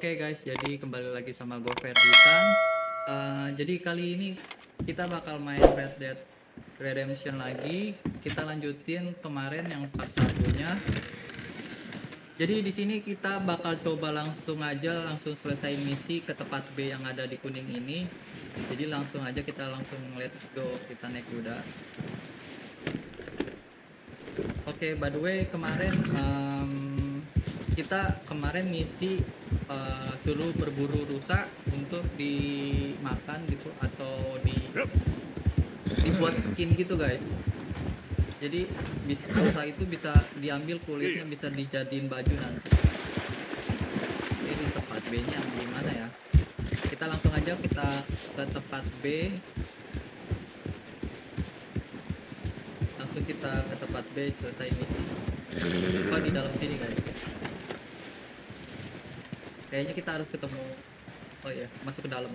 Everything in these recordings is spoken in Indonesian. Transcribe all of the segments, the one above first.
Oke guys, jadi kembali lagi sama gue Ferdisan. Jadi kali ini kita bakal main Red Dead Redemption lagi. Kita lanjutin kemarin yang part satunya. Jadi di sini kita bakal coba langsung selesai misi ke tempat B yang ada di kuning ini. Jadi langsung aja kita let's go, kita naik kuda. Oke, by the way kemarin kita misi suruh berburu rusa untuk dimakan gitu atau dibuat skin gitu guys. Jadi rusa itu bisa diambil kulitnya, bisa dijadiin baju nanti. Ini tempat B nya di mana ya? Kita langsung aja kita ke tempat B. Langsung kita ke tempat B, selesai misi. Oh, di dalam sini guys. Kayaknya kita harus ketemu. Oh iya, masuk ke dalam.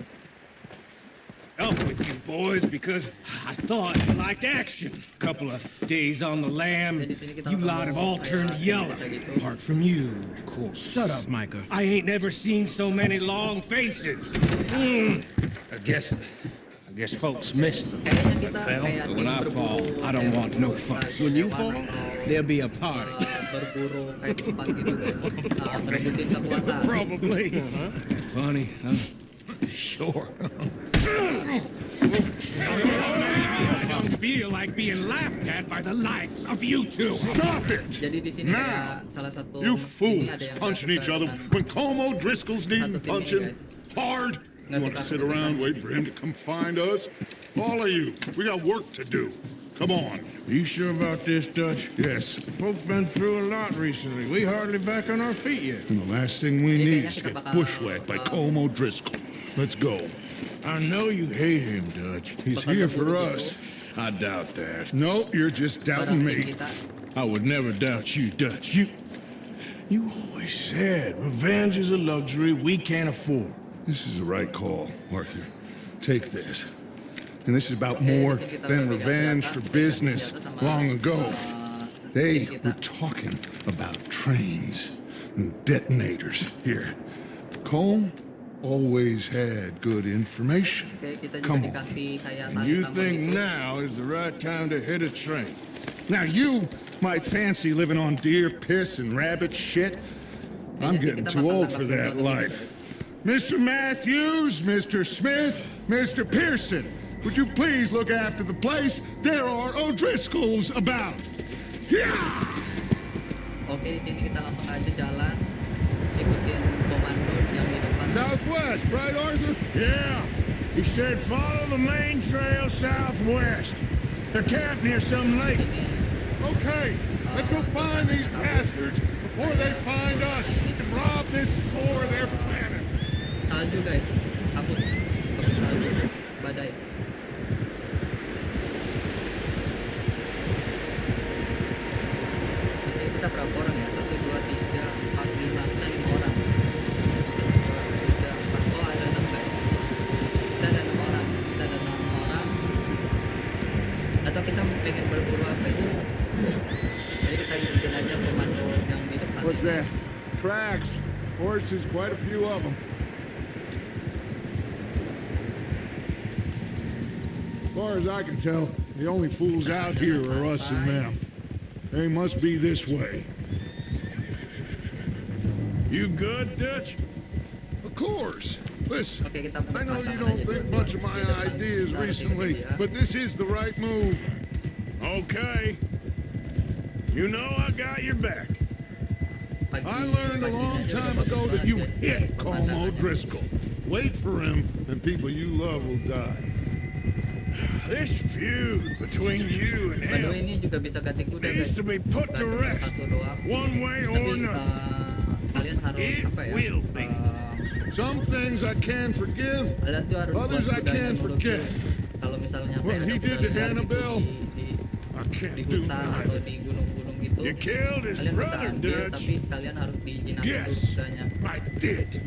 Up with you boys because I thought you liked action. Couple of days on the lam, you lot have all turned yellow. Apart from you, of course. Shut up, Micah. I ain't never seen so many long faces. I guess folks miss them. Fell, but when I fall, I don't want no fuss. When you fall, there'll be a party. Berburu kayak tempat gitu, ngerebutin kekuatan. Probably. Funny, huh? Sure. I don't feel like being laughed at by the likes of you two. Stop it! Jadi di sini kayak salah satu You fools punching each other when Como Driscoll's needing punching hard. You want to sit around waiting for him to come find us? All of you, we got work to do. Come on. Are you sure about this, Dutch? Yes. Folks been through a lot recently. We hardly back on our feet yet. And the last thing we need is to get bushwhacked by Como Driscoll. Let's go. I know you hate him, Dutch. He's here for us. I doubt that. No, you're just doubting me. I would never doubt you, Dutch. You always said revenge is a luxury we can't afford. This is the right call, Arthur. Take this. And this is about more than revenge for business. Long ago, they were talking about trains and detonators. Here, Cole always had good information. Come on. And you think now is the right time to hit a train? Now you might fancy living on deer piss and rabbit shit. I'm getting too old for that life. Mr. Matthews, Mr. Smith, Mr. Pearson, would you please look after the place? There are O'Driscolls about. Yeah! Oke, di sini kita langsung aja jalan, ikutin komando yang di depan. Southwest, right, Arthur? Yeah. He said follow the main trail southwest. They're camped near some lake. Okay, let's go find these bastards before they find us and rob this store of their planet. Salju guys, kabut salju, badai. Di sini kita berapa orang ya? 1, 2, 3, 4, 5, kita 5 orang. 1, 2, 3, 4, oh ada 6 guys. Kita ada 6 orang, Atau kita pengen berburu apa ini? Jadi kita ikutin aja komando yang di depan. What's that? Tracks. Horses, quite a few of them. As far as I can tell, the only fools out here are us and them. They must be this way. You good, Dutch? Of course. Listen, Oke, kita I know you don't think much of my ideas recently, but this is the right move. Okay. You know I got your back. I learned a long time ago that you hit Como Driscoll. Wait for him, and people you love will die. This feud between you and him ini juga bisa ganti kuda needs guys. to be put to rest, one way or another. Kalian harus It apa ya? will be. Some things I can forgive, Kalian tuh harus others I can't forget. Kalau misalnya What he did to Annabelle, di I can't do hutan atau neither. di gunung-gunung gitu, You killed his kalian bisa brother, ambil, Dutch. tapi kalian harus diizinakan dulu Yes, kudanya. I did.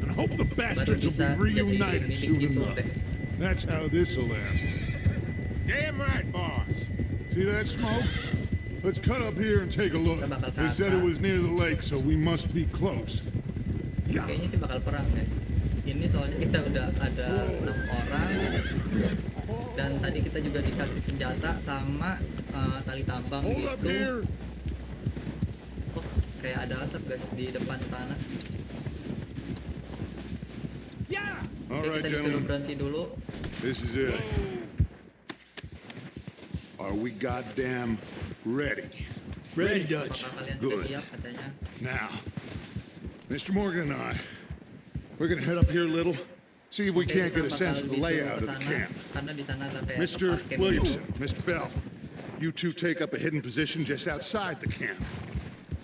And I hope the Baru bastards will bisa be reunited jadi soon gitu enough. deh. That's how this'll end. Damn right, boss. See that smoke? Let's cut up here and take a look. They said it was near the lake, so we must be close. Kayaknya sih bakal perang guys. Ini soalnya kita udah ada 6 orang dan tadi kita juga dikasih senjata sama tali tambang gitu. Oh, kayak ada asap guys di depan sana. All Oke, right, kita disuruh gentlemen. berhenti dulu. This is it. Are we goddamn ready? Ready, Dutch. Apakah kalian sudah Good. siap katanya? Now, Mr. Morgan and I, we're gonna head up here a little, see if we Oke, can't kita get a bakal sense of the disuruh layout ke of the sana, camp. karena di sana ada kayak Mr. tempat camp Williamson, gitu. Mr. Bell, you two take up a hidden position just outside the camp.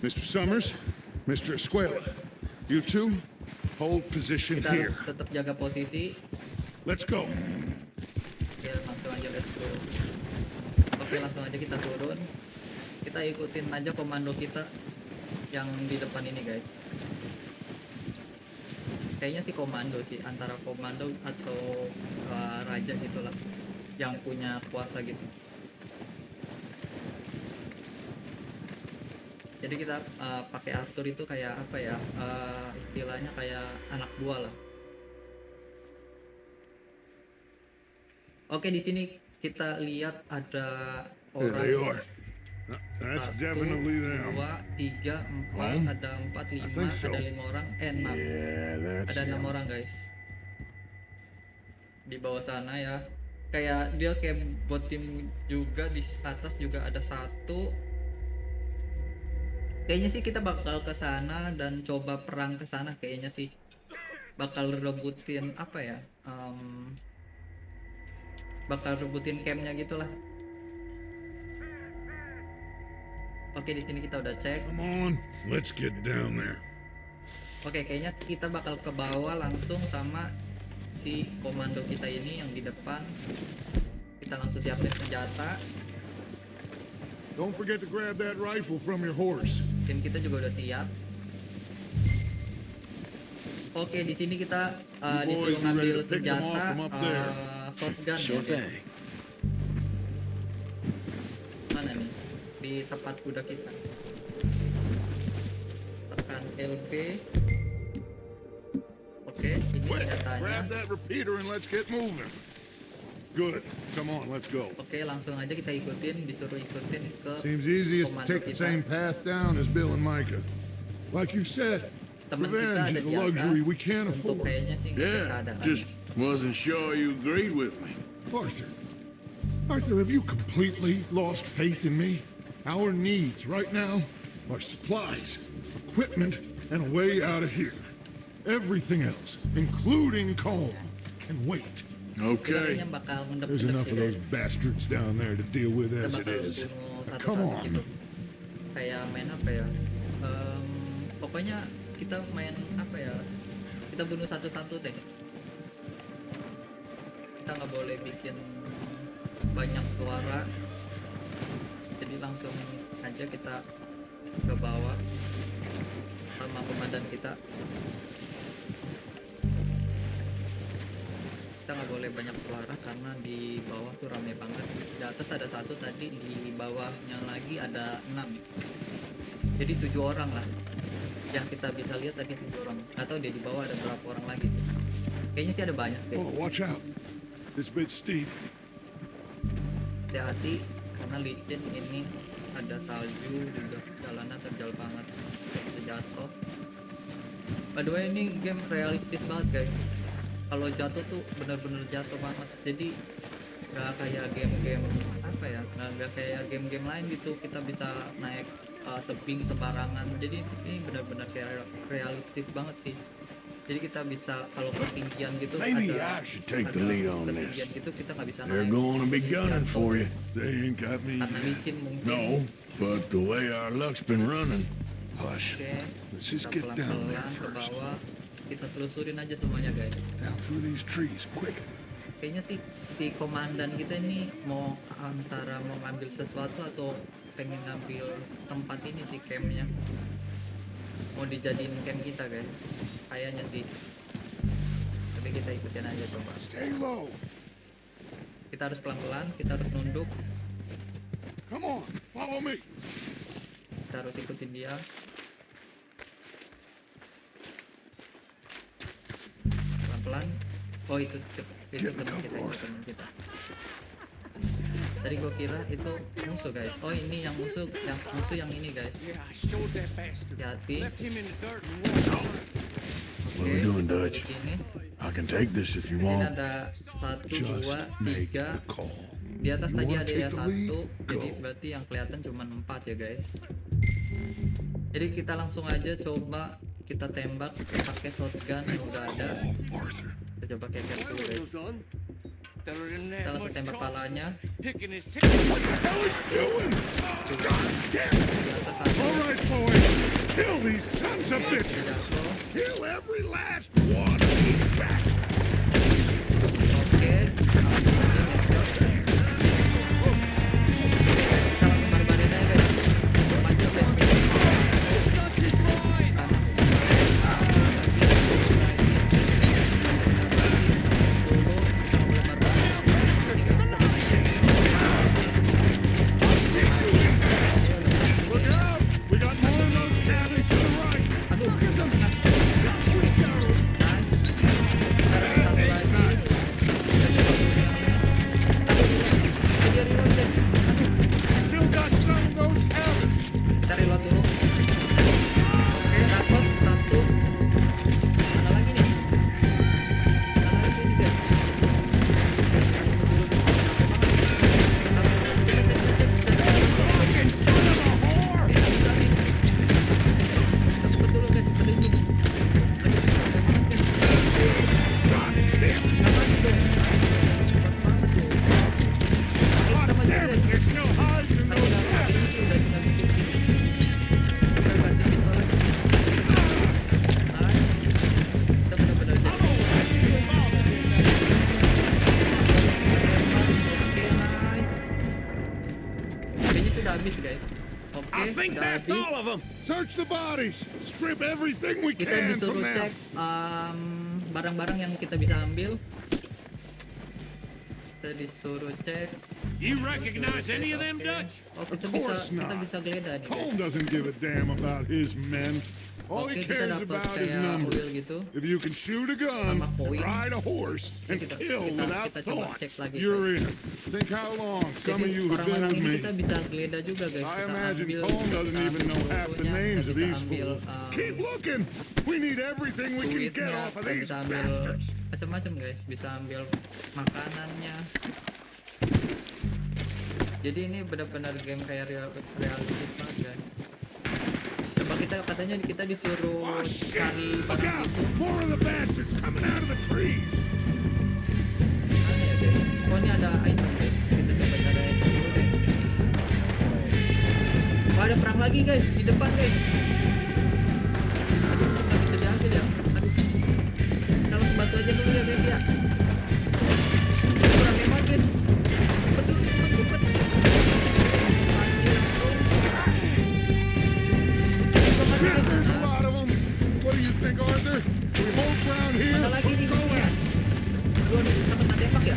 Mr. Summers, Mr. Escuela, you two hold position Kita here. tetap jaga posisi. Let's go. Oke, langsung aja let's go. Oke, langsung aja kita turun. Kita ikutin aja komando kita yang di depan ini guys. Kayaknya sih komando sih, antara komando atau raja gitulah, yang punya kuasa gitu. Jadi kita pakai Arthur itu kayak apa ya, istilahnya kayak anak buah lah. Oke, di sini kita lihat ada There they orang. are. That's 1, definitely them. 2, 3, 4, Home? ada 4, 5, think so. ada 5 orang, 6. Yeah, that's Ada 6 orang guys. Di bawah sana ya. Kayak dia kayak buat tim juga, di atas juga ada 1. Kayaknya sih kita bakal ke sana dan coba perang ke sana kayaknya sih. Bakal rebutin apa ya? Bakal rebutin campnya gitulah. Oke, di sini kita udah cek. Come on, let's get down there. Oke, kayaknya kita bakal ke bawah langsung sama si komando kita ini yang di depan. Kita langsung siapin senjata. Don't forget to grab that rifle from your horse. Tim kita juga udah siap. Oke, di sini kita disuruh boys be ngambil ready to pick them off senjata from up there. shotgun ya, guys. Mana nih? Di tempat kuda kita. Tekan LB. Oke, ini Quick, senjatanya. grab that repeater and let's get moving. Good. Come on, let's go. Oke, langsung aja kita ikutin, disuruh ikutin ke Seems easiest to komando take the kita. same path down as Bill and Micah. Like you said, Teman kita revenge ada is di a luxury atas we can't untuk afford. kayaknya sih ngecek Yeah, keadaan. just wasn't sure you agreed with me. Arthur, have you completely lost faith in me? Our needs right now are supplies, equipment, and a way out of here. Everything else, including calm and wait. Kita Okay. kayaknya bakal There's mendep-mendep enough sih, of those guys. bastards down there to deal with Kita as it bakal is. bunuh Come satu-satu on. gitu. Kayak main apa ya? Pokoknya kita main apa ya? Kita bunuh satu-satu deh. Kita nggak boleh bikin banyak suara. Jadi langsung aja kita ke bawah sama komandan kita. Kita nggak boleh banyak suara karena di bawah tuh rame banget. Di atas ada 1 tadi, di bawahnya lagi ada 6. Jadi 7 orang lah yang kita bisa lihat tadi, 7 orang. Atau dia di bawah ada berapa orang lagi. Kayaknya sih ada banyak deh. Oh, watch out. This bit's steep. Hati-hati karena licin, ini ada salju juga, jalanan terjal banget, bisa jatuh. By the way, ini game realistis banget guys. Kalau jatuh tuh bener-bener jatuh banget. Jadi nggak kayak game-game apa ya, nggak kayak game-game lain gitu kita bisa naik tebing sembarangan. Jadi ini bener-bener kayak realistis banget sih. Jadi kita bisa kalau ketinggian gitu, Maybe ada I should take the lead on ketinggian this. gitu kita nggak bisa They're naik. going to be Jadi gunning jatuh for you. They ain't got me. karena licin mungkin. No, but the way our luck's been running. Hush. Oke, Let's just kita get down there pelan-pelan ke first. bawah. Kita telusurin aja semuanya guys. Down through these trees, quick. Kayaknya sih si komandan kita ini mau antara mau ngambil sesuatu atau pengen ngambil tempat ini sih, campnya. Mau dijadiin camp kita guys. Kayaknya sih. Tapi kita ikutin aja coba. Stay low. Kita harus pelan-pelan, kita harus nunduk, Come on, follow me. kita harus ikutin dia. pelan. Oh itu teman kita. Tadi gua kira itu musuh guys. Oh ini yang musuh yang ini guys. Hati. What are we doing, Dutch? Sini. I can take this if you Ini want. ada 1, Just 2, make 3. the call. Di atas You tadi wanna ada take ya the 1. lead? Jadi Go. berarti yang kelihatan cuma 4 ya guys. Jadi kita langsung aja coba kita tembak pakai shotgun yang udah ada. Call, Arthur. Kita coba keker dulu guys. Kita langsung tembak palanya. Picking his Di atas 1. All right, boys. Kill these sons of Oke, bitches. dia jatuh. Kill every last one. Oke, langsung aja headshot. Kita langsung barbarin aja guys. Maju guys. Kanan. Look out! We got more of those cabins to the right. Aduh, nice. Sekarang satu lagi. Dia reload guys. Still got some of those cabins. Kita reload dulu. Oke, dapat 1. Mana lagi nih? Mana lagi nih guys? Cepet dulu guys, cepet dulu. God damn it! They're still hiding in those cabins. Kayaknya sudah habis guys. Oke, I think sudah that's habis. all of them. Search the bodies. Strip everything we Kita can disuruh from cek them. barang-barang yang kita bisa ambil. Kita disuruh cek. You recognize any of them, Oke. Dutch? Oh, kita Of bisa course not. geledah nih guys. Cole doesn't give a damn about his men. All Oke, he kita cares dapat about is kayak numbers. oil gitu. If you can shoot a gun, Sama koin. ride a horse, and Kita- kill kita- without kita coba thought, cek lagi, you're in. Think how long some of Jadi you have been orang-orang with ini me. kita bisa geledah juga guys. I Kita imagine ambil, Cole doesn't kita even ambil know half the fotonya, names kita of bisa these ambil fools. Keep looking. We need everything we can get duitnya, off of kita these bisa ambil bastards. macam-macam guys, bisa ambil makanannya. Jadi ini benar-benar game kayak realistis banget guys. Coba katanya kita disuruh Oh shit! cari Look barang out! itu. More of the bastards coming out of the trees. Mana ya guys? Oh ini ada item guys. Kita coba cari item dulu deh. Oh ada perang lagi guys di depan guys. Aduh nggak bisa diambil ya. Aduh. Kita langsung bantu aja dulu ya guys ya. Kurang hemat guys. Betul cepet. Mati langsung. Shit, there's a lot of them. What do you think, Arthur? We hold ground here. Mana lagi nih Go guys? in. Aduh nih kita kena tembak ya.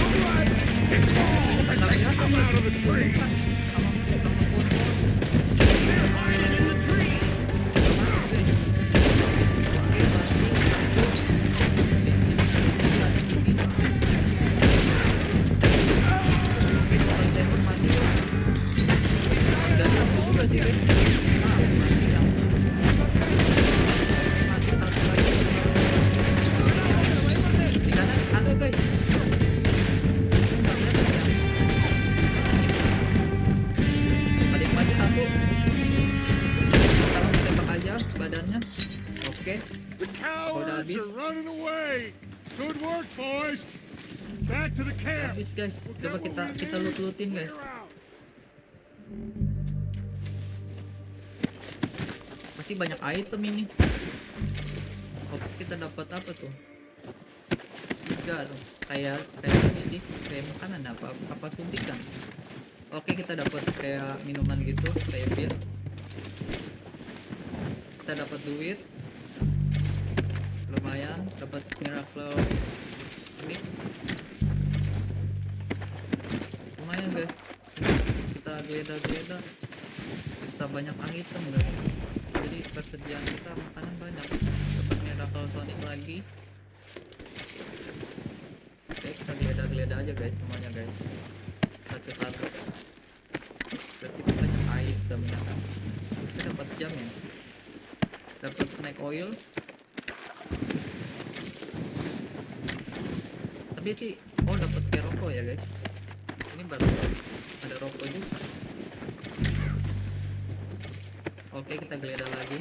All right. Get off as they come out of the trees. They're hiding in the trees. badannya. Oke, The cowards habis. are running away. Good work, boys. Back to the camp. habis guys. Coba kita loot-lootin guys. Clear out. Pasti banyak item ini. Oke, kita dapat apa tuh? 3 tuh. Kayak ini sih, kayak makanan apa suntikan. Oke, kita dapat kayak minuman gitu, kayak bir. Kita dapat duit. Lumayan, dapat miracle mix. Lumayan guys. Kita geledah-geledah. Bisa banyak item guys. Jadi persediaan kita makanan banyak. Dapat Knuckle Sonic lagi. Oke, kita geledah aja guys, semuanya guys. Satu-satu. Berarti kita banyak item ya kan. Kita dapat jam ya. Dapat snack oil. Tapi sih, dapat kayak rokok ya guys. Ini baru ada rokok juga. Oke, kita geledah lagi.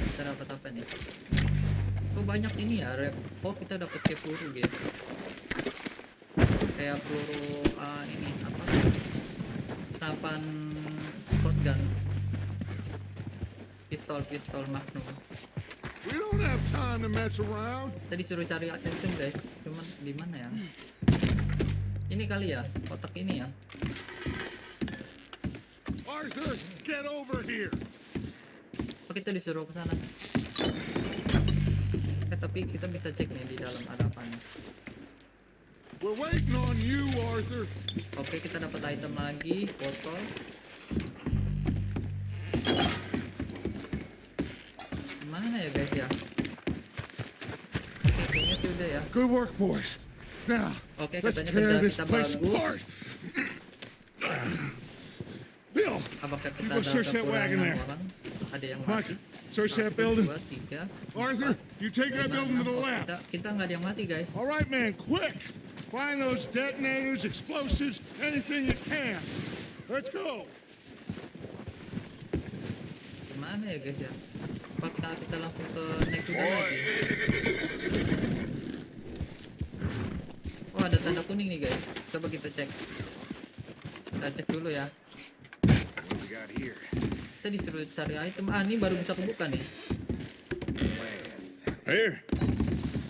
Kita dapat apa nih? Kok banyak ini ya, rep. Kita dapat kayak peluru gitu. Kayak peluru ini apa? Senapan shotgun. Pistol Magnum. We don't have time to mess around. Tadi suruh cari item guys. Cuman di mana ya? Ini kali ya, kotak ini ya. Arthur, get over here. Kita disuruh ke sana. Tapi kita bisa cek nih di dalam ada apa nih. We're waiting on you, Arthur. Oke, kita dapat item lagi, botol. Mana ya guys ya? Oke, kayaknya sudah ya. Good work, boys. Now, Oke, let's katanya tear kerja this kita place bagus. apart. Bill, Apakah kita you ada go search that wagon kekurangan there. orang? Ada yang Mike, mati? search that 1, building. 2, 3, Arthur, you take that building to the left. Kita nggak ada yang mati guys. All right, man, quick. Find those detonators, explosives, anything you can. Let's go. Gimana ya guys ya? Apakah kita langsung ke naik kuda lagi? Ada tanda kuning nih guys. Coba kita cek. Kita cek dulu ya. What we got here? Kita disuruh cari item. Ini baru bisa kebuka nih. Here.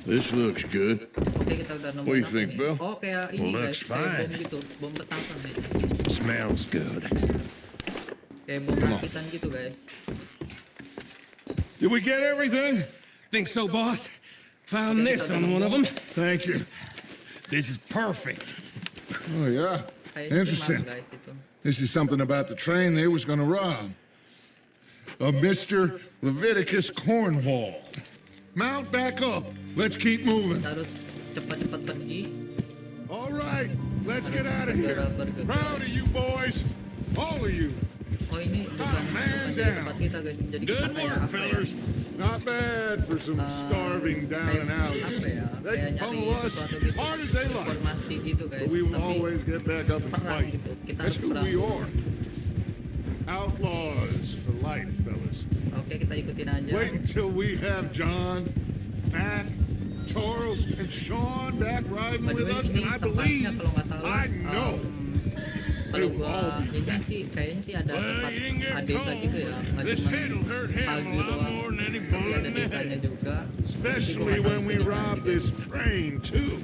This looks good. Oke, kita udah nemu. What do you think, nih. Bill? Kayak ini Well, guys, looks kayak fine. bom gitu, bom petasan nih. Smells good. Kayak bom Come on. rakitan gitu guys. Did we get everything? Think so, boss? Found this on one of them. Thank you. This is perfect. Oh, yeah. Kayaknya Interesting. cuma, guys itu. This is something about the train they was gonna rob. A Mr. Leviticus Cornwall. Mount back up. Let's keep moving. Kita harus cepat-cepat pergi. All right, let's get out of here. Segera bergegas. Proud of you boys. All of you. Ini bukan man jadi down. tempat kita guys. Jadi kita Good kayak work, apa ya? fellas. Not bad for some starving down and out. Apa ya? They Kayak can nyari pummel us sesuatu gitu. hard as they like. Informasi gitu guys. But we will Tapi always get back up and perang fight. gitu. Kita That's harus who perang. we are. Outlaws for life, fellas. Oke, kita ikutin aja. Wait until we have John, Matt, Charles, and Sean back riding By the with way, us, ini and I tempatnya believe, kalau nggak salah, I know. kalau They will all gua be ini back. sih kayaknya sih ada Well, tempat you didn't get desa cold. gitu ya, nggak This cuma hit'll hurt him a salju lot doang, more than any tapi bullet ada in the desanya head. juga. Especially when we rob this train, too.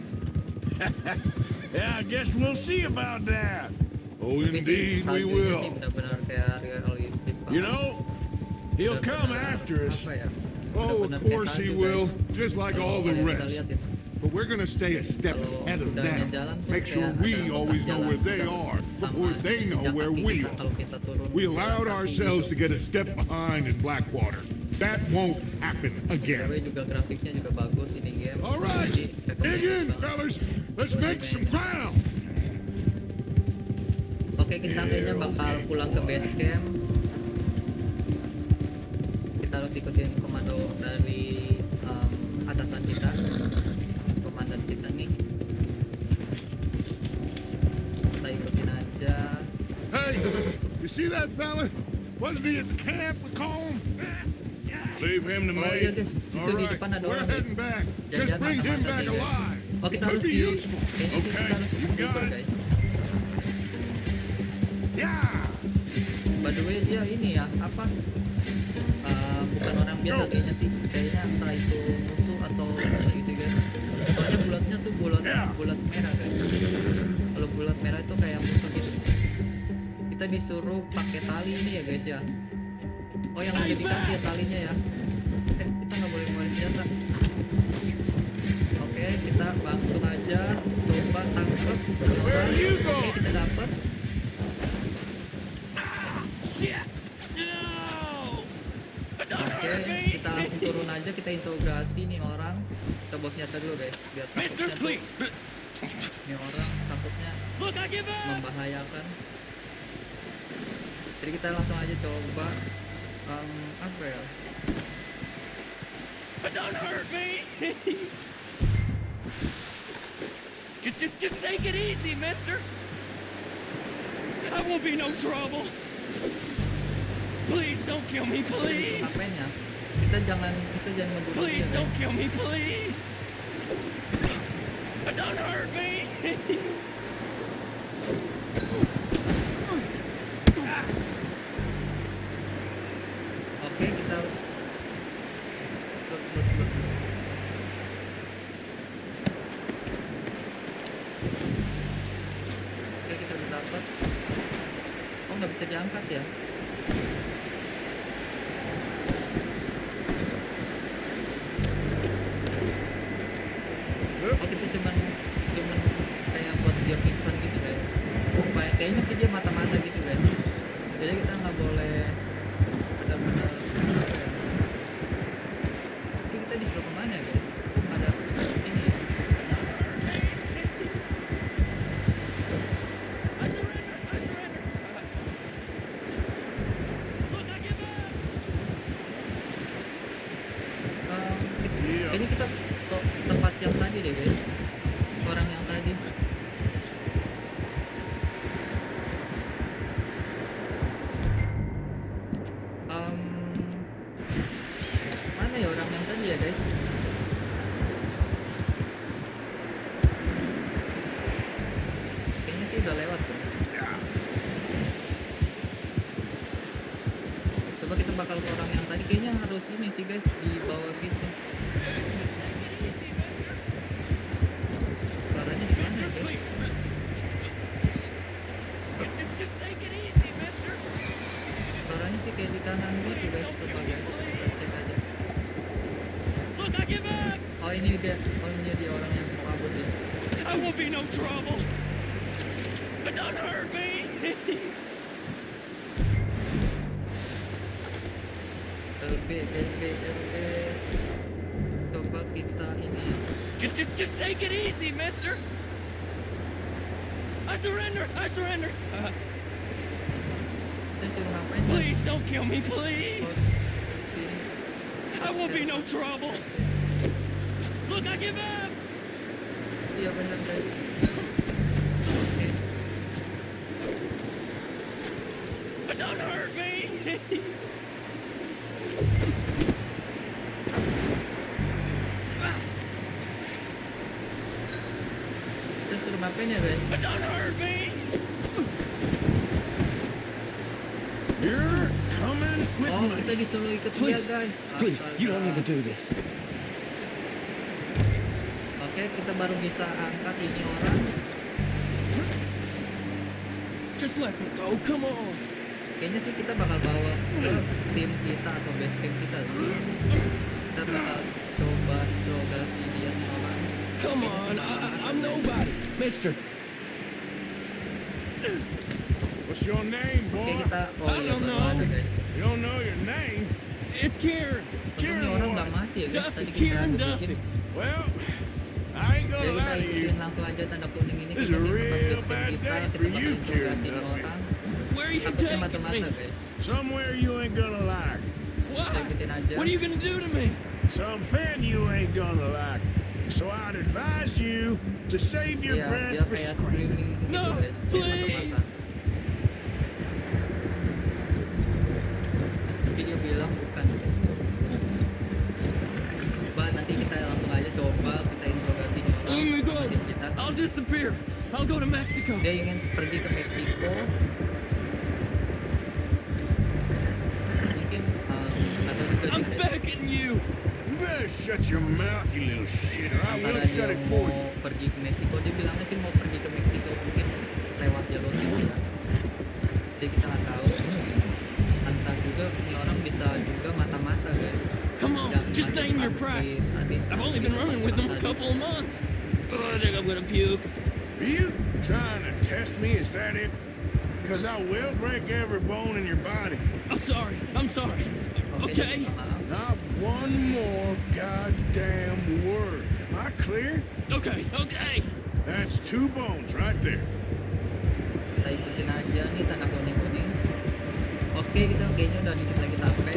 Yeah, I guess we'll see about that. Oh, indeed we will. Benar-benar kayak realistis banget. You know, he'll come Benar-benar after us. apa ya, Oh, of benar-benar course kayak he salju, will, guys. just like all the Kalau kita rest. lihat itu. But we're gonna stay a step Kalau ahead of udahnya them. jalan tuh Make sure kayak we ada always bekas know jalan where they sama are before they know jejak where kaki we kita are. kalau kita turun We jalan allowed kaki ourselves to gitu. get a step behind in Blackwater. That won't happen By the again. way, juga grafiknya juga bagus ini game. All right, Jadi, dig rekomendasi in, banget. fellas. Let's make some ground. Oke, kita kayaknya bakal pulang ke base camp. Kita harus ikutin komando dari atasan kita, komandan kita nih. Kita ikutin aja. Hey, you see that fella? Wasn't he at the camp we call him? Leave him to Oh iya me. guys, All itu di right, depan ada we're orang guys. heading back. Just Jajan bring him mata-mata back dia, guys. alive. Oh, kita Could harus be di useful. kayaknya sih Okay, kita harus you got Uber it. guys. Yeah. By the way, dia ini ya apa? Bukan orang biasa kayaknya sih. Kayaknya entah itu musuh atau gitu guys. Soalnya bulatnya tuh bulat merah guys. Kalau bulat merah itu kayak musuh gitu. Kita disuruh pakai tali ini ya guys ya. Oh, yang ada di kaki ya talinya ya. Kita nggak boleh ngeluarin senjata. Oke, kita langsung aja coba tangkap. Where you Oke, going? kita dapat. Oke, kita langsung turun aja, kita interogasi. interogasi nih orang. Kita bawa senjata dulu guys, biar Mister, takutnya tuh please. nih orang takutnya Look, I give up. membahayakan. Jadi kita langsung aja coba apa ya? Don't hurt me. Just take it easy, mister. I won't be no trouble. Please don't kill me, please. Apanya? Kita jangan ngebunuh Please dia. don't kill me, please. Don't hurt me. Oke, kita Oke, kita udah dapat. Oh, nggak bisa diangkat ya? Oh, kita cuman kayak buat dia pingsan gitu guys. Kayaknya sih dia mata-mata gitu guys. Jadi kita nggak boleh benar-benar apa ya? Jadi kita disuruh kemana ya guys? Ada ini ya? Kayaknya kita ke tempat yang tadi deh guys, orang yang tadi. Mana ya orang yang tadi ya guys? Kayaknya sih udah lewat tuh. Coba kita bakal ke orang yang tadi, kayaknya harus ini sih guys, di bawah gitu. Suaranya di mana ya guys? Just take it easy, mister. Suaranya sih kayak di kanan gitu guys. Coba guys, kita cek aja. Look, I give up. Oh ini dia, oh ini dia orang yang mau kabur ya. I won't be no trouble. Don't hurt me. LB. Coba kita ini. Just take it easy, mister. I surrender. Kita suruh ngapain? Please don't kill me, Oh, please. sini. I won't be no trouble. Look, I give up. Iya benar guys. Oke. Don't hurt me. Kita suruh ngapain ya guys? Don't hurt me. You're coming with Oh me. kita disuruh ikut dia Please, guys. please, you don't need to Astaga. do this. Oke, kita baru bisa angkat ini orang. Just let me go, come on. Kayaknya sih kita bakal bawa ke tim kita atau base camp kita sih. Kita bakal coba interogasi dia nih orang. Come on, I'm nobody. Mister, What's your name, Oke boy? kita, oh I iya don't baru know. ada guys. You don't know your name? it's Kieran. Terus ini orang udah mati ya guys. Duffy, Tadi kita Kieran bikin. Duffy. Well, I ain't Jadi gonna kita lie to you. ikutin langsung aja tanda kuning ini. This Kita is a ke tempat real base camp bad kita. day Kita for bakal you, Kieran interogasi ini Duffy. orang. Where are you Takutnya taking mata-mata me? guys. Somewhere you ain't gonna like. Why? Kita ikutin aja. What are you gonna do to me? Something you ain't gonna like. So I'd advise you to save your Iya, breath dia for kayak screaming. screaming gitu No, guys. Dia please. mata-mata. Tapi dia bilang bukan. Bah, nanti kita langsung aja coba kita interogasi nih orang. Oh my God, Tim kita. I'll disappear. I'll go to Mexico. Dia ingin pergi ke Meksiko. Mungkin atau juga I'm di begging you. You better shut your mouth, you little shit, or I will antara shut dia it for you. mau pergi ke Meksiko. Dia bilangnya sih mau pergi ke Meksiko mungkin lewat jalur itu ya. Jadi kita nggak tahu. Entah juga ini orang bisa juga mata-mata guys. Come on, Nggak just mati name your pagi, price. nanti I've only been running with them a couple of months. Oh, I think I'm gonna puke. Are you trying to test me? Is that it? Because I will break every bone in your body. I'm sorry. Oke, Okay. jangan maaf. Not one more goddamn word. Am I clear? Okay, okay. That's 2 bones right there. Kita ikutin aja nih tanda kuning-kuning. Oke, kita kayaknya udah dikit lagi sampai.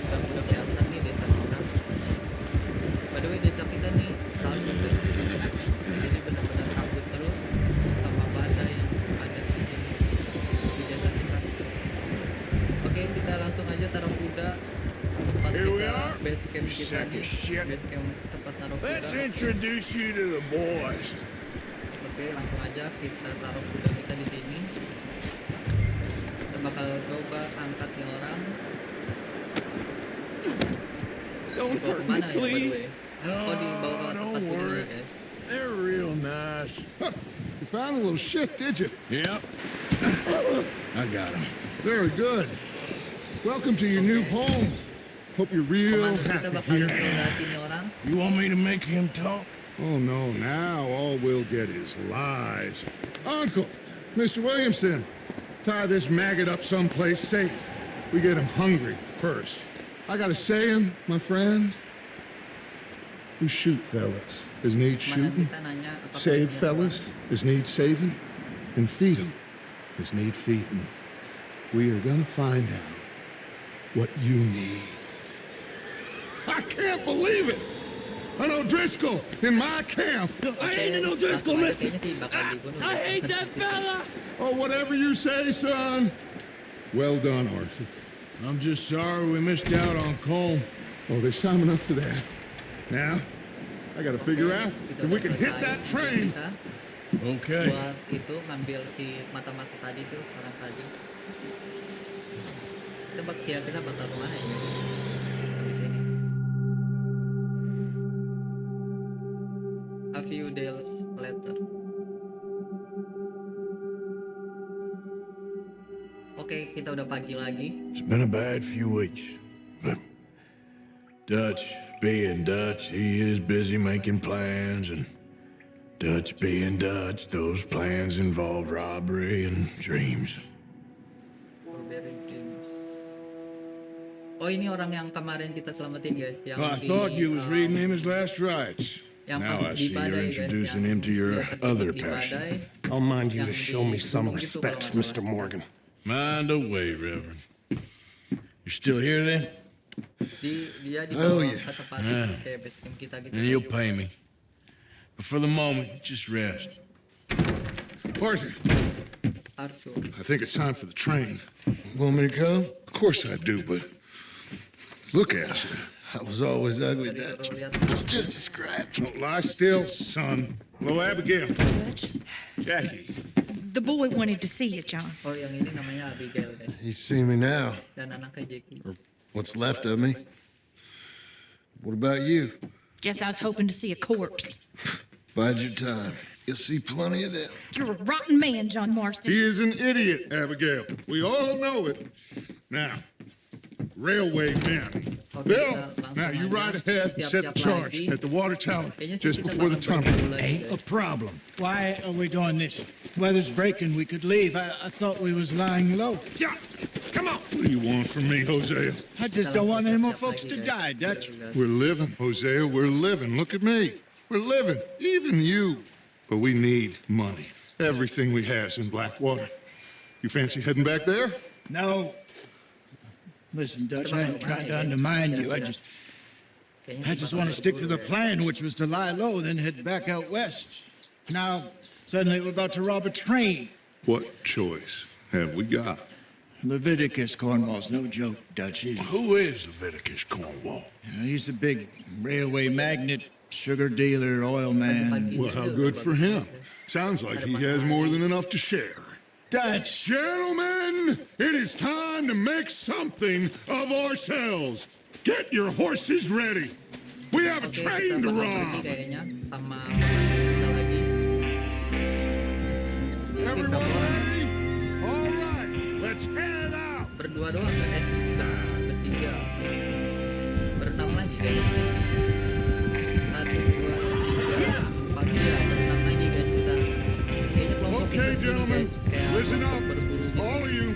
Udah kelihatan nih desa kita. By the way, desa kita nih salju tuh. Jadi benar-benar kabut terus sama badai yang ada di sini di desa kita. Oke, kita langsung aja taruh kuda tempat Here we kita are. base camp You kita sack nih. of shit. Base camp tempat taruh Let's kuda. introduce you to the boys. Oke, langsung aja kita taruh kuda kita di sini. Kita bakal coba angkat nih orang. Don't Dibawa hurt me, kemana ya, by the way? please. Oh, dibawa ke tempat don't kuda dulu, worry. guys. They're real nice. You found a little shit, did you? Yep. I got him. Very good. Welcome to your new home. Hope you're real Komando kita happy bakal here. interogasi nih orang. You want me to make him talk? Oh, no, now all we'll get is lies. Uncle, Mr. Williamson, tie this maggot up someplace safe. We get him hungry first. I got a saying, my friend. We shoot fellas as need Mana shooting, kita nanya apakah save ini fellas as need saving, and feed them as need feeding. We are gonna find out what you need. I can't believe it! An O'Driscoll in my camp! I ain't an O'Driscoll, Kayaknya mister. sih bakal dibunuh. I hate that fella. Oh, whatever you say, son. Well done, Arthur. I'm just sorry we missed out on Cole. Oh, there's time enough for that. Now, I gotta figure out Kita if we udah can hit selesai that misi train. kita Okay. buat itu ngambil si mata-mata tadi tuh orang tadi. Kita kira-kira bakal kemana ya guys? Habis ini. A few days later. Oke, kita udah pagi lagi. It's been a bad few weeks, but Dutch being Dutch, he is busy making plans, and Dutch being Dutch, those plans involve robbery and dreams. Strawberry Dreams. Oh, ini orang yang kemarin kita selamatin guys, yang Well, I di, thought you was uh, reading him his last rites. yang Now pas I di see badai, you're guys, introducing yang him to your dia terjebak other di passion. badai. I'll mind you Yang to show me di some gunung gitu respect, kalau nggak Mr. salah. Morgan. Mind away, Reverend. You still here then? Dia Oh, dibawa yeah. ke tempat kayak base camp kita gitu. And you'll pay me. But for the moment, just rest. Arthur, Arthur. I think it's time for the train. Want me to come? Of course I do, but look at you. I was always ugly, Dari Dutch. lihat It's just a scratch. Don't lie still, son. Hello, Abigail. Dutch, Jackie. the boy wanted to see you, John. oh yang ini namanya Abigail guys, You see me now. dan anaknya Jackie. What's left of me? What about you? Guess I was hoping to see a corpse. Bide your time. You'll see plenty of them. You're a rotten man, John Marston. He is an idiot, Abigail. We all know it. Now, railway men. Bill, now you ride ahead and set the charge at the water tower just before the tunnel. Ain't a problem. Why are we doing this? Weather's breaking. We could leave. I thought we was lying low. Yeah, come on. What do you want from me, Hosea? I just don't want any more folks to die, Dutch. We're living, Hosea. We're living. Look at me. We're living. Even you. But we need money. Everything we has in Blackwater. You fancy heading back there? No. Listen, Dutch, I ain't trying to undermine you. I just want to stick to the plan, which was to lie low, then head back out west. Now, suddenly we're about to rob a train. What choice have we got? Leviticus Cornwall's no joke, Dutch. Who is Leviticus Cornwall? He's a big railway magnate, sugar dealer, oil man. Well, how good for him. Sounds like he has more than enough to share. Dutch! Gentlemen, it is time to make something of ourselves. Get your horses ready. We have a Oke, train kita to bakal pergi rob. kayaknya sama pembantu kita lagi. Mungkin Everyone berapa orang ya? ready? All right, let's head out. Berdua doang kan? Bertiga. Berenam lagi kayaknya sih. 1, 2, 3, 4, ya berenam lagi guys kita. Kayaknya kelompok kita Okay, sendiri gentlemen, guys. Kayak listen kelompok up, berburu gitu. all of you.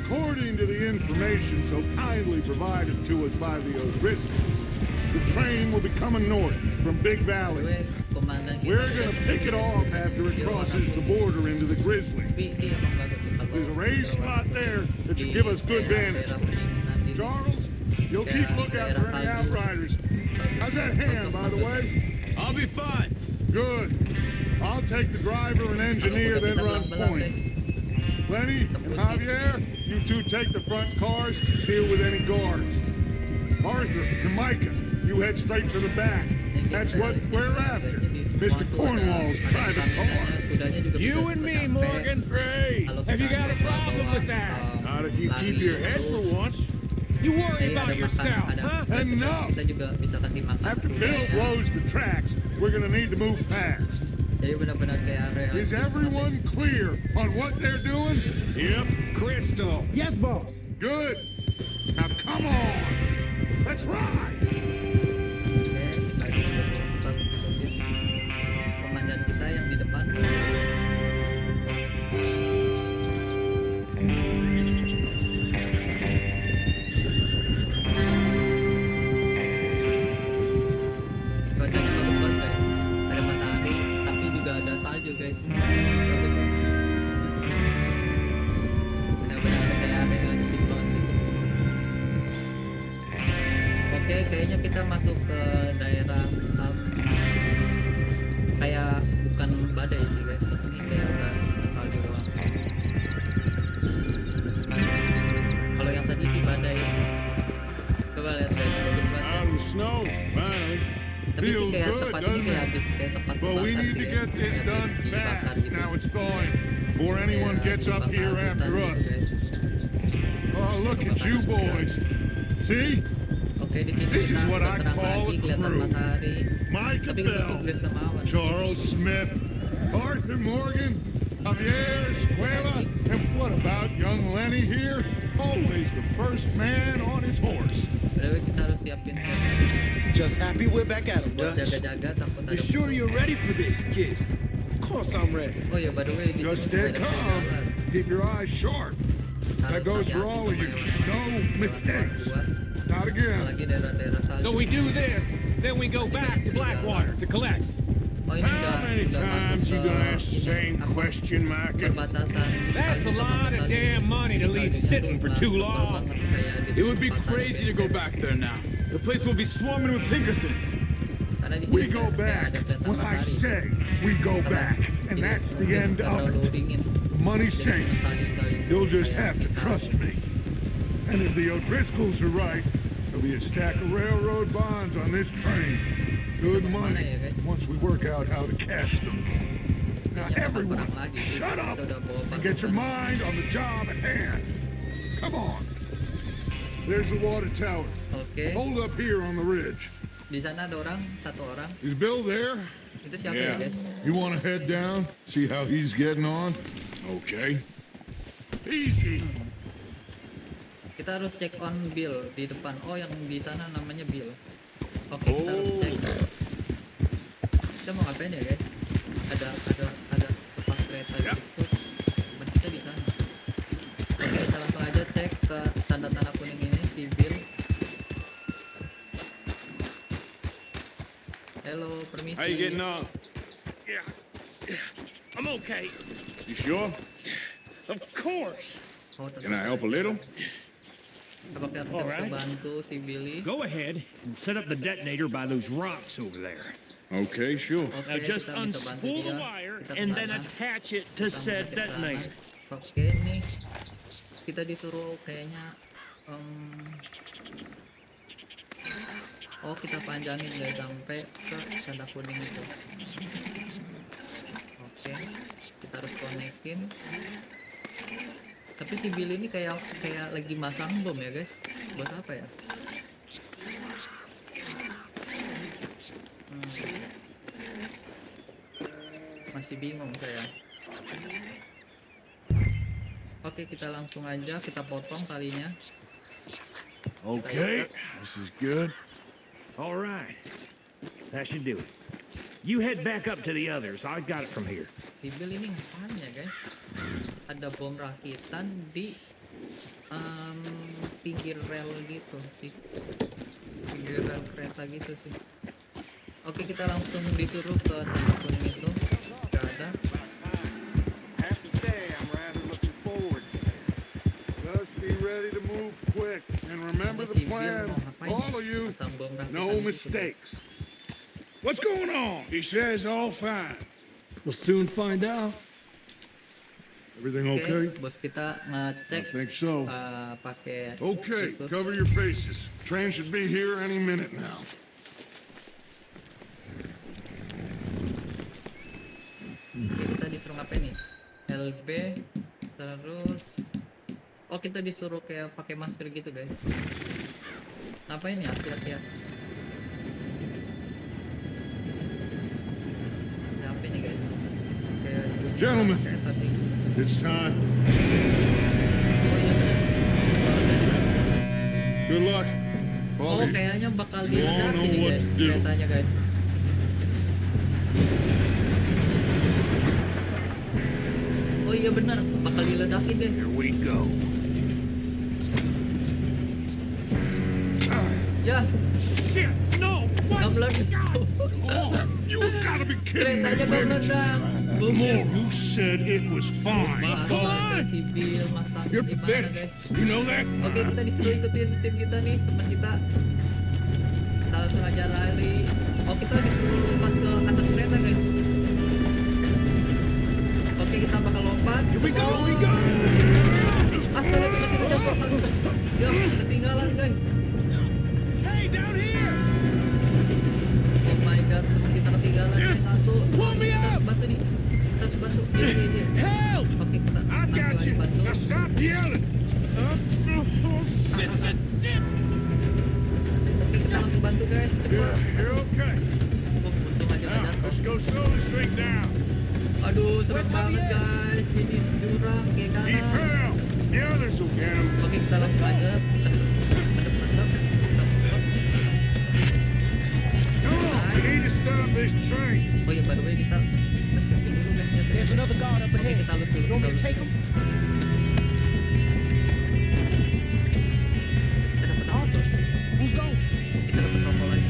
According to the the information so kindly provided to us by the O'Driscolls, the train will be coming north from Big Valley. Gue, komandan kita We're juga gonna kita pick it juga off punya after it video crosses the langsung. border into the Grizzlies. Tapi sih emang bagus sih kalau There's a raised kalau spot there that should give us good vantage. daerah Kuningan ini. Charles, you'll keep lookout for any outriders. How's that hand, by the way? I'll be fine. Good. I'll take the driver and engineer, then run point. Lenny and Javier, you two take the front cars, deal with any guards. Arthur and Micah, you head straight for the back. That's what we're after. Mr. Cornwall's private car. You and me, Morgan. Great. Have you got a problem with that? Not if you keep your head for once. You worry about yourself, huh? Enough! Kita juga bisa kasih makan After kuda, Bill ya. blows the tracks, we're gonna need to move fast. Jadi benar-benar kayak area. Is everyone clear on what they're doing? Yep. Crystal. Yes, boss. Good. Now come on. Let's ride. Komandan kita yang di depan. Cuacanya bagus banget guys. Ada matahari, tapi juga ada salju guys. Bagus ya. Benar-benar kayak realistis banget sih. Oke, kayaknya kita masuk ke daerah kayak bukan badai sih guys. Ini kayak udah salju doang. Kalau yang tadi sih badai. Coba lihat guys, bagus banget. Out of the snow, finally. Tapi sih Feels kayak good, tempat ini doesn't kayak it? habis kayak tempat But we kebakar need sih to guys. get this Kayak done dibakar fast. gitu. Now it's thawing. Before anyone Kayak gets up dibakar here hutan after gitu, us. guys. Oh, look at you boys. See? Oke, di sini This kita is what udah I terang call lagi, a kelihatan crew. matahari. Micah Tapi kita Bell, sukses sama awan. Charles Smith, Arthur Morgan, Javier Escuela, and what about young Lenny here? Always the first man on his horse. By the way, kita harus siapin helm Just happy we're back at him, buat Dutch. jaga-jaga takut ada You sure musuh. you're ready for this, kid? Of course I'm ready. Oh ya, by the way, di Just sini stay juga ada calm. jalan. Keep your eyes sharp. That goes for all of you. No mistakes. Not again. Apalagi daerah-daerah salju. So we do this, then we go back to Blackwater to collect. Oh, ini udah, How many udah times masuk you ke gonna ask the ini, same apa, question, Micah? perbatasan That's a salju sama lot of salju. damn money to leave Saljunya sitting tuh for nggak too tebal long. banget kayak di It would be tempat crazy to salju. go back there now. The place will be swarming with Pinkertons. Karena di sini We go kayak back. ada kelihatan When I matahari. say we go back, and Jadi, that's the mungkin end nggak of terlalu it. dingin. The money's Jadi safe. salju-salju You'll just kayak have to kita. trust me. And if the O'Driscolls are right, there'll be a stack of railroad bonds on this train. Good money once we work out how to cash them. Now Kayaknya bakal everyone, perang lagi sih. shut Kita up udah bawa and get your pasukan. mind on the job at hand. Come on. There's the water tower. Oke, Hold up here on the ridge. di sana ada orang, satu orang. Is Bill there? Itu siapa ya Yeah. guys? You want to head down, see how he's getting on? Okay. Easy. Kita harus check on Bill di depan. Oh, yang di sana namanya Bill. Oke, kita harus cek. Kita mau ngapain ya guys? Ada tempat kereta di situ. Tempat kita di sana. Oke, kita langsung aja cek ke tanda-tanda kuning ini si Bill. Halo, permisi. How you getting on? I'm okay. You sure? Of course. Oh, Can I help a little? Apakah kita bisa Alright. bantu si Billy? Go ahead and set up the detonator by those rocks over there. Okay, sure. Oke, Now just kita bisa bantu unspool the dia. wire Kita and then kesana. attach it to Kita said mulai ke sana. detonator. Oke, nih kita disuruh kayaknya oh, kita panjangin guys sampai ke tanda kuning itu. Oke, kita harus konekin. Tapi si Bill ini kayak lagi masang bom ya guys. Buat apa ya? Masih bingung saya. Oke, kita langsung aja kita potong talinya. Okay, this is good. All right. That should do it. You head back up to the others. I got it from here. Si Bill ini ngapain ya guys? Ada bom rakitan di pinggir rel gitu sih, pinggir rel kereta gitu sih. Oke, kita langsung disuruh ke tembok kuning itu. Gak ada. Have to say, I'm rather looking forward to it. Just be ready to move quick and remember the plan. All of you, no mistakes. What's going on? He says all fine. We'll soon find out. Everything Oke, okay? bos kita I ngecek think so. pakai Okay, itu. cover your faces. Train should be here any minute now. Oke, kita disuruh ngapain nih? LB terus kita disuruh kayak pakai masker gitu guys. Ngapain ya? Lihat-lihat. Ada apa ini guys? Kayak Gentlemen. kereta sih. It's time. Oh iya bener. Good luck. All of you. Kayaknya bakal You all diledakin know nih what guys, to do. keretanya guys. Oh iya benar, bakal diledakin guys. Here we go. Ya, Shit, no! nggak meledak. You've got to be kidding me. Keretanya nggak meledak. More. Who said it was fine? Warga sipil, masak You're di mana pathetic. guys? You know that? Oke, kita disuruh ikutin tim kita nih, teman kita. Kita langsung aja lari. Kita disuruh lompat ke atas kereta guys. Oke, kita bakal lompat. Here we go. We go. Astaga, kita jatuh satu. Ya, ketinggalan guys. Hey, down here. Oh my god, teman kita ketinggalan nih, satu. Pull me Kita harus up. bantu nih. Kita harus bantu. Iya. Help! Oke, kita I got langsung you. aja bantu. Now stop yelling. Oke, kita langsung bantu guys. Cepat. You're okay. Untung aja nggak Now, jatuh. let's go slowly straight down. Aduh, serem banget guys. Ini jurang kayak He kanan. fell. The others will get him. Oke, kita langsung aja. Come on, we need to stop this train. Oh iya, by the way kita siapin dulu guys. There's another guard up Oke, ahead. kita loot dulu. You want me to Kita take him? dapat apa tuh? Who's going? Kita dapat rokok lagi.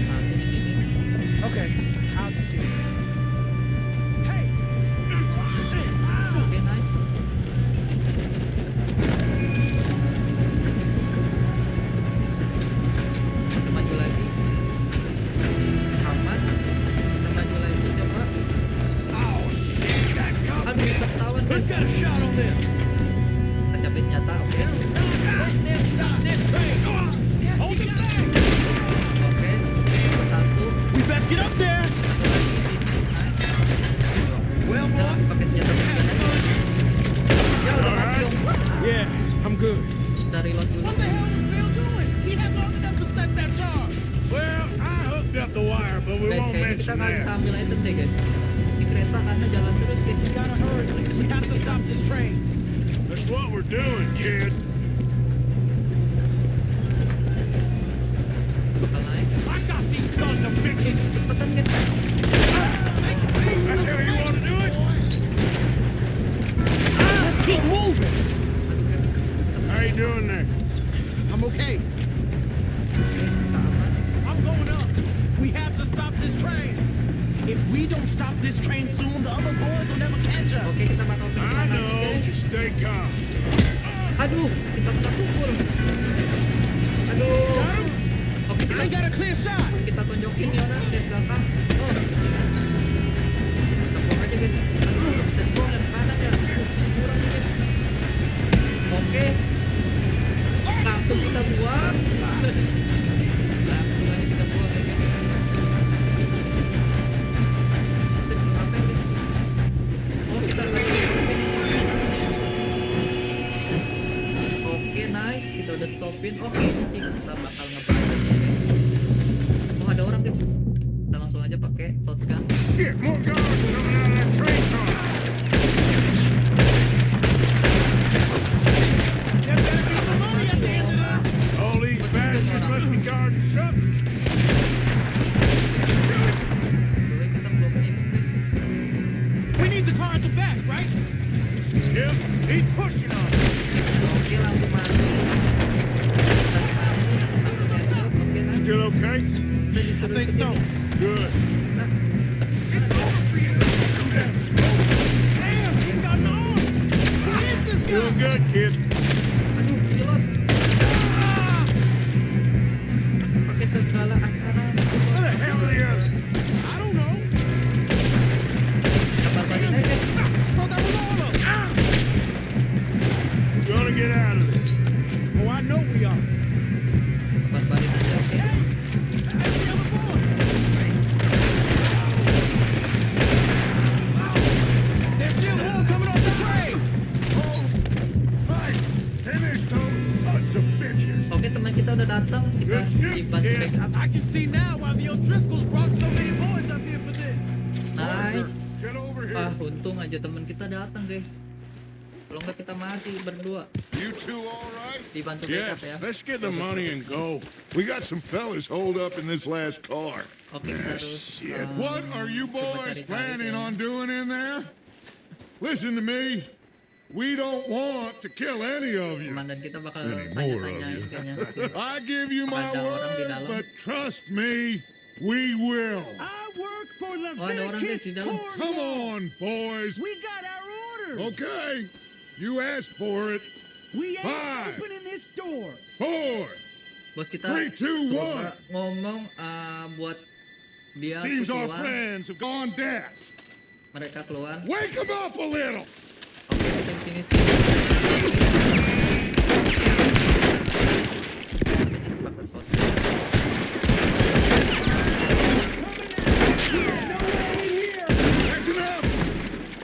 Satu di sini. Okay, I'll just get it. Oke, nice. Kita maju lagi. Aman. Kita maju lagi coba. Oh, shit, that gun. Aduh, ketahuan guys. got a shot on them. Kita siapin senjata, oke. Let them stop this train. Hold the leg. Oke, dapat satu. We best get up there. Satu lagi di sini. Nice. Well, Kita langsung pakai senjata begini. Ya udah mati dong. Yeah, I'm good. Kita reload dulu. What the hell is Bill doing? He had long enough to set that charge. Well, I hooked up the wire, but we Guys, won't kayaknya kita mention nggak bisa that. ambil item deh guys. Di kereta karena jalan terus guys. We gotta hurry. We have to stop this train. That's what we're doing, kid. Bakal naik. I got these sons of bitches. Cepetan guys. That's how you want to do it? Let's keep moving. Aduh guys. How you doing there? I'm okay. Oke, kita aman. I'm going up. We have to stop this train. If we don't stop this train soon, the other boys will never catch us. Oke, kita bakal ke I kanan know. guys. Just stay calm. Aduh, kita kena pukul. Aduh. Oke, I got a clear shot. kita tunjukin nih orang dari belakang. Oh. Kita buang aja guys. Aduh, nggak bisa dibuang dari kanan ya. Kurang nih guys. Oke. Langsung kita buang. Langsung aja kita buang ya guys. Kita bisa ngapain guys? Oh, kita lagi. Oke, nice. Kita udah stopin. Oke, nanti kita bakal ngebajak nih guys. Oh, ada orang guys. Kita langsung aja pakai shotgun. Shit, more guards coming out of that train car. All these bastards must be guarding something. Boleh kita belum ini guys. We need the car at the back, right? zone. Good. Damn, he's got an arm. Who is this guy? Doing good, kid. Aduh, pilot. Pakai segala acara. Where the hell are the others? I don't know. Kabar-kabarin aja. Thought that was all of us. We're gonna get out of this. Oh, I know we are. Kabar-kabarin aja, oke? That's the other boy. There's still more coming off the train. Right. Finish those sons of bitches. Oke, teman kita udah datang. Kita Good shit, dibantu kid. backup. I can see now why the O'Driscolls brought so many boys up here for this. Nice. Get over here. Untung aja teman kita datang, guys. Kalau nggak kita mati berdua. You two all right? Dibantu backup ya. Yes, let's get the money and go. We got some fellas holed up in this last car. Oke, kita harus Shit. What are you boys planning on doing in there? Listen to me. We don't want to kill any of you. Komandan kita bakal Any more of tanya-tanyain you. kayaknya. I give you my Ada orang di word, dalam. but trust me, we will. I work for the Oh, ada orang guys di dalam. Come on, boys. We got our orders. Okay, you asked for it. We ain't Five. opening this door. 4. Bos kita 3, 2, 1. coba ngomong buat dia tuh Seems our keluar. friends have gone deaf. Mereka keluar. Wake them up a little. Oke, kita finish sini. Namanya sepakat shotgun. Action up.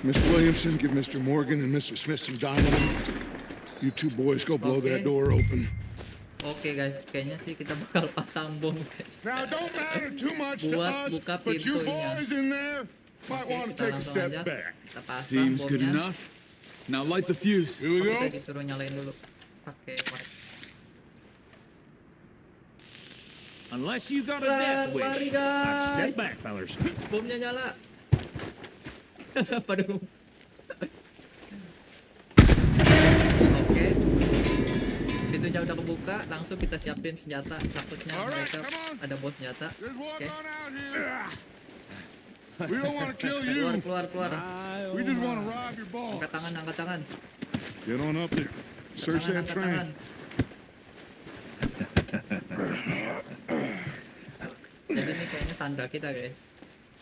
Mr. Williamson, give Mr. Morgan and Mr. Smith some dynamite. You two boys go blow Okay. that door open. Oke guys, kayaknya sih kita bakal pasang bom guys. Now, don't matter too much to Buat us, buka but you pintunya. boys in there might Oke, want to kita take a langsung step aja. back. Kita pasang Seems good bomnya. enough. Now light the fuse. Here we Oh, go. kita disuruh nyalain dulu. Pakai korek. Unless you got a Lari, death wish. lari, I'd guys. step back, fellas. Bomnya nyala. Waduh. Oke. Pintunya udah kebuka, langsung kita siapin senjata. Takutnya Alright, mereka come on. ada bos senjata. There's one Oke. on out here. We don't want to kill Keluar, you. keluar, keluar. We just want to rob your boss. Angkat tangan, angkat tangan. Get on up there. Search that Angkat train. tangan. Jadi ini kayaknya sandra kita guys.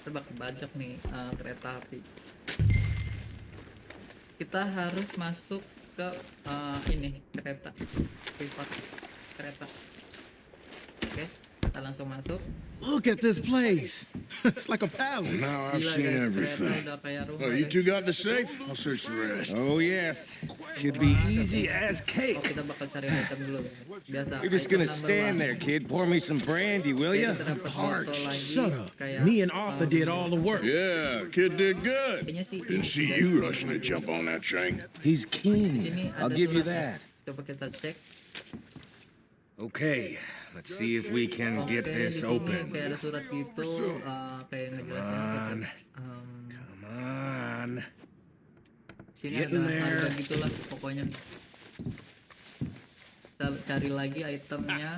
Coba kebajak nih kereta api. Kita harus masuk ke ini kereta privat kereta. Oke, kita langsung masuk. Look at this place. It's like a palace. Now I've Gila seen guys, kereta everything. udah kayak rumah. Oh, you guys. two got the safe? I'll search the rest. Oh, yes. Should be easy as Oh, cake. kita bakal cari item dulu. Biasa. You're just item gonna number stand one. there, kid. Pour me some brandy, will Oke, ya? kita dapat motor lagi. Shut up. Kayak, Me and Arthur did all the work. Yeah, kid did good. Kayaknya sih. Didn't see you rushing to jump on that train. He's Di keen. sini I'll ada give you suratnya. that. Coba kita cek. Okay, let's see if we can get Oke, this di sini open. kayak ada surat gitu, kayak ngejelasin apa tuh. Come on. Sini Get ada in there. harga gitulah pokoknya. Kita cari lagi itemnya.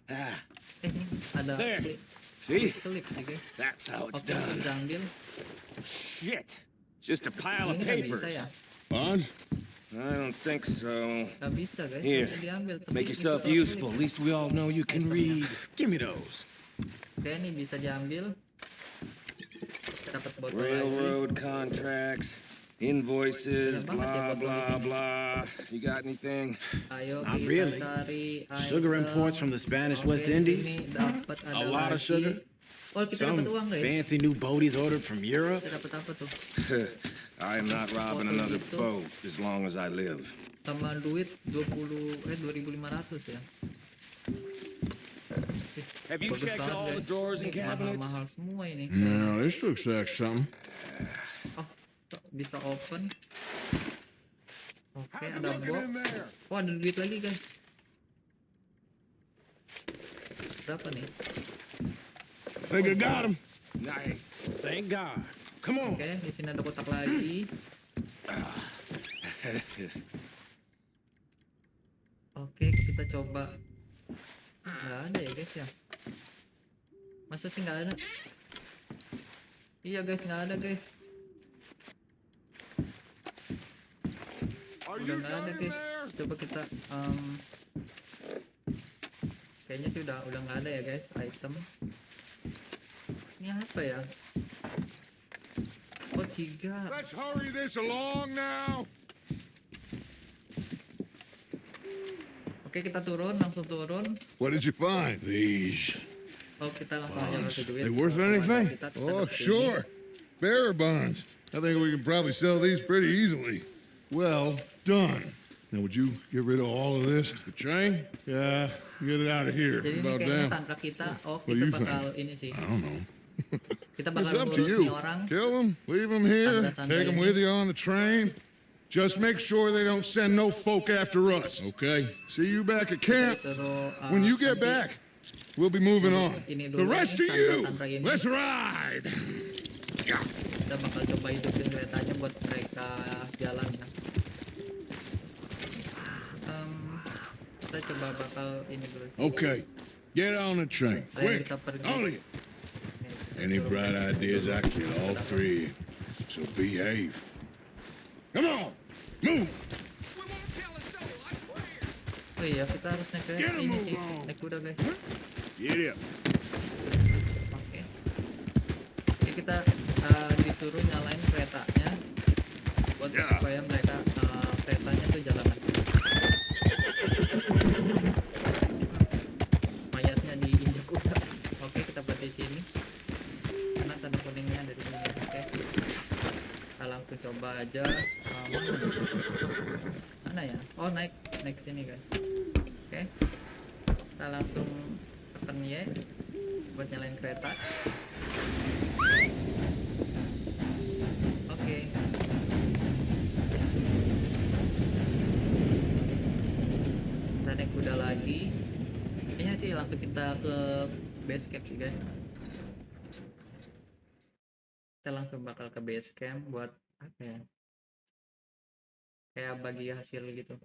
Ah, Ini ada There. klip, see? klip sih guys. That's how it's Oke, kita done. udah ambil. Shit. Just a pile of Ini nggak papers. bisa ya? Bonds? I don't think so. Nggak bisa guys. Here, Bisa diambil. Tapi make itu yourself klip. useful. At least we all know you can read. Give me those. Oke, ini bisa diambil. Kita dapat botol lagi. Railroad contracts, invoices, Banyak banget ya blah, botol blah, ini. blah. You got anything? Ayo Not kita really. cari Sugar item. imports from the Spanish Oke, West di Indies. sini dapat ada A lot of lagi. sugar. Oh, kita dapat Some uang guys. fancy new boaties ordered from Europe. Kita dapat apa tuh? I am not robbing another boat as long as I live. Sama duit 2.500 ya. Have you Bagus checked banget, all the guys. drawers and Ini cabinets? mahal-mahal semua ini. No, this looks like something. Oh, bisa open. Oke, ada box. Oh, ada duit lagi guys. Berapa nih? Think I got him. Nice. Thank God. Come on. Oke, di sini ada kotak lagi. Oke, kita coba. Nggak ada ya guys ya. Masa sih nggak ada? Iya guys, nggak ada guys. Udah nggak ada guys. Coba kita kayaknya sih udah nggak ada ya guys item. Ini apa ya? Oh 3. Let's hurry this along now. Oke kita langsung turun. What did you find? These. Oh kita langsung aja kasih duit. They worth anything? Kita Oh, dapat sure. Bearer bonds. I think we can probably sell these pretty easily. Well done. Now, would you get rid of all of this? The train? Yeah, get it out of here. Jadi ini About kayaknya damn. sangka kita. Oh What do kita you bakal ini sih. I don't know. Kita It's bakal up to ngurus nih you. orang. Kill them, leave them here, take them with you on the train. Just make sure they don't send no folk after us. Okay. See you back at camp. Disuruh, When you get nanti back, we'll be moving on. ini The dulu rest nih, of you, tanda-tanda ini. let's ride. Kita bakal coba hidupin keretanya buat mereka jalan ya. Kita coba bakal ini dulu sih. Okay. Get on the train. Saya Quick. kita pergi. On it. Any bright ideas, I kill all three. So behave. Come on. Move. Oh iya kita harus naik Get kereta a ini move sih, on. naik kuda guys. Get up. Oke. Jadi kita disuruh nyalain keretanya buat Ya. supaya mereka keretanya tuh jalan lagi. Mayatnya diinjak kuda. Oke kita buat di sini. Karena tanda kuningnya ada di sini. Oke. Kita langsung coba aja. Mana ya? Oh naik sini guys. Oke. Kita langsung tekan Y buat nyalain kereta. Oke. Kita naik kuda lagi. Kayaknya sih langsung kita ke base camp sih guys. Kita langsung bakal ke base camp buat apa ya? Kayak bagi hasil gitu.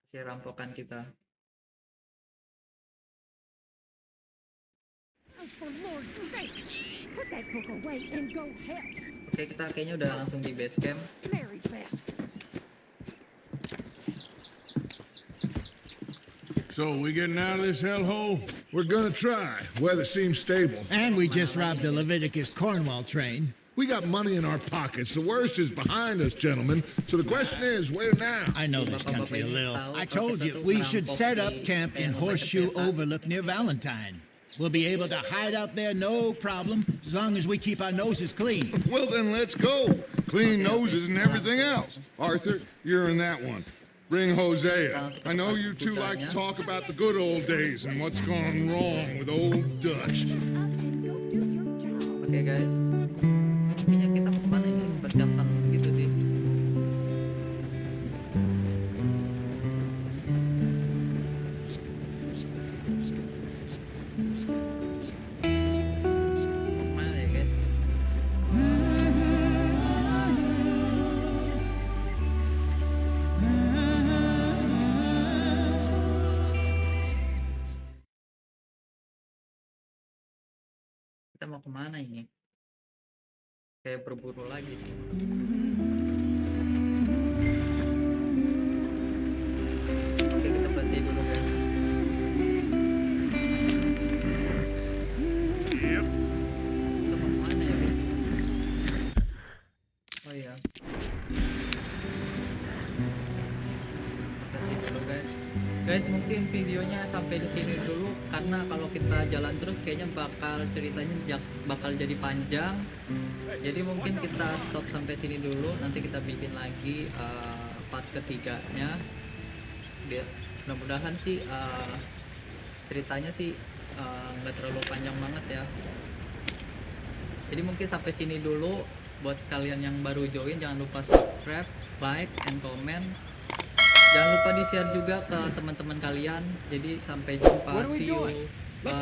Hasil rampokan kita. Oh, for Lord's sake, put that book away and go help. Oke, kita kayaknya udah langsung di base camp. Mary Beth. So, we getting out of this hellhole? We're gonna try. Weather seems stable. And we just robbed the Leviticus Cornwall train. We got money in our pockets. The worst is behind us, gentlemen. So the question is, where now? I know this country a little. I told you, we should set up camp in Horseshoe Overlook near Valentine. We'll be able to hide out there, no problem, as long as we keep our noses clean. Well, then let's go. Clean noses and everything else. Arthur, you're in that one. Bring Hosea. I know you two like to talk about the good old days and what's gone wrong with old Dutch. Oke guys, kayaknya kita mau kemana ini? Persiapan gitu sih. Mana ya guys? Kita mau kemana ini? Kayak berburu lagi sih. Oke kita berhenti dulu guys. Kita mau kemana ya guys? Oh iya. Berhenti dulu guys. Guys mungkin videonya sampai di sini dulu karena kalau kita jalan terus kayaknya ceritanya bakal jadi panjang. Jadi mungkin kita stop sampai sini dulu. Nanti kita bikin lagi part ketiganya. Mudah-mudahan sih ceritanya sih nggak terlalu panjang banget ya. Jadi mungkin sampai sini dulu. Buat kalian yang baru join jangan lupa subscribe, like, and comment. Jangan lupa di-share juga ke teman-teman kalian. Jadi sampai jumpa. See you. Bye.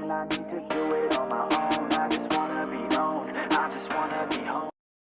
I need to do it